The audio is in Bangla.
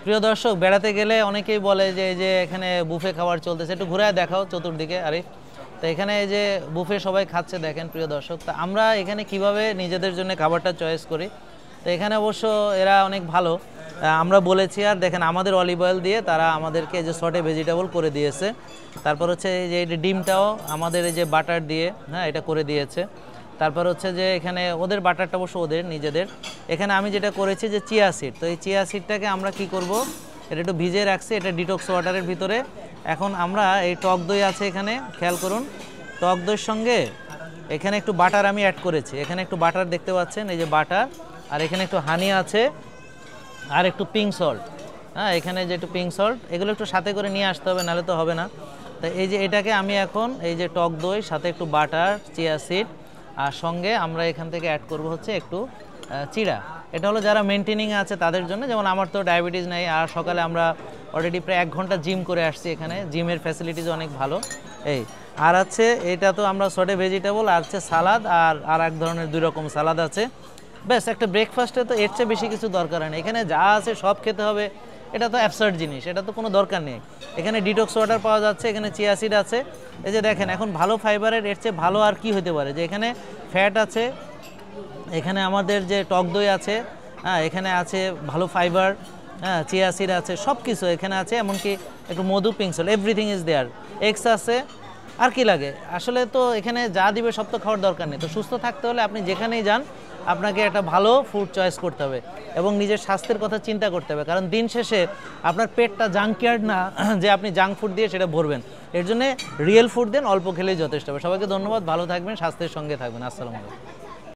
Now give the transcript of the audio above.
প্রিয় দর্শক, বেড়াতে গেলে অনেকেই বলে যে এই যে এখানে বুফে খাবার চলতেছে, একটু ঘুরে দেখাও চতুর্দিকে। আরে তো এখানে এই যে বুফে সবাই খাচ্ছে দেখেন প্রিয় দর্শক। তা আমরা এখানে কিভাবে নিজেদের জন্য খাবারটা চয়েস করি, তো এখানে অবশ্য এরা অনেক ভালো। আমরা বলেছি আর দেখেন আমাদের অলিভ অয়েল দিয়ে তারা আমাদেরকে যে সটে ভেজিটেবল করে দিয়েছে। তারপর হচ্ছে এই যে ডিমটাও আমাদের এই যে বাটার দিয়ে এটা করে দিয়েছে। তারপর হচ্ছে যে এখানে ওদের বাটারটা অবশ্য ওদের নিজেদের। এখানে আমি যেটা করেছি যে চিয়া সিড, তো এই চিয়া সিডটাকে আমরা কি করব, এটা একটু ভিজিয়ে রাখছি, এটা ডিটক্স ওয়াটারের ভিতরে। এখন আমরা এই টক দই আছে এখানে, খেয়াল করুন, টক দইয়ের সঙ্গে এখানে একটু বাটার আমি অ্যাড করেছি। এখানে একটু বাটার দেখতে পাচ্ছেন, এই যে বাটার, আর এখানে একটু হানি আছে, আর একটু পিঙ্ক সল্ট। এখানে যে একটু পিঙ্ক সল্ট, এগুলো একটু সাথে করে নিয়ে আসতে হবে, নাহলে তো হবে না। তো এই যে এটাকে আমি এখন এই যে টক দই সাথে একটু বাটার, চিয়া সিড, আর সঙ্গে আমরা এখান থেকে অ্যাড করব হচ্ছে একটু চিড়া। এটা হলো যারা মেনটেনিং আছে তাদের জন্য, যেমন আমার তো ডায়াবেটিস নাই। আর সকালে আমরা অলরেডি প্রায় 1 ঘন্টা জিম করে আসছি, এখানে জিমের ফ্যাসিলিটিস অনেক ভালো। এই আর আছে এটা তো আমরা সটে ভেজিটেবল, আর হচ্ছে সালাদ, আর এক ধরনের 2 রকম সালাদ আছে। ব্যাস, একটা ব্রেকফাস্টে তো এর চেয়ে বেশি কিছু দরকার হয় না। এখানে যা আছে সব খেতে হবে, এটা তো অ্যাবসার্ড জিনিস, এটা তো কোনো দরকার নেই। এখানে ডিটক্স ওয়াটার পাওয়া যাচ্ছে, এখানে চিয়া সিড আছে। এই যে দেখেন, এখন ভালো ফাইবারের এর চেয়ে ভালো আর কি হতে পারে, যে এখানে ফ্যাট আছে, এখানে আমাদের যে টক দই আছে, এখানে আছে ভালো ফাইবার, চিয়া সিড আছে, সব কিছু এখানে আছে, এমনকি একটু মধু, পিংসল, এভরিথিং ইজ দেয়ার, এগস আছে। আর কি লাগে আসলে, তো এখানে যা দিবে সব তো খাওয়ার দরকার নেই। তো সুস্থ থাকতে হলে আপনি যেখানেই যান আপনাকে একটা ভালো ফুড চয়েস করতে হবে এবং নিজের স্বাস্থ্যের কথা চিন্তা করতে হবে, কারণ দিন শেষে আপনার পেটটা জাঙ্কিয়ার্ড না যে আপনি জাঙ্ক ফুড দিয়ে সেটা ভরবেন। এর জন্য রিয়েল ফুড দেন, অল্প খেলেই যথেষ্ট হবে। সবাইকে ধন্যবাদ, ভালো থাকবেন, স্বাস্থ্যের সঙ্গে থাকবেন। আসসালামু আলাইকুম।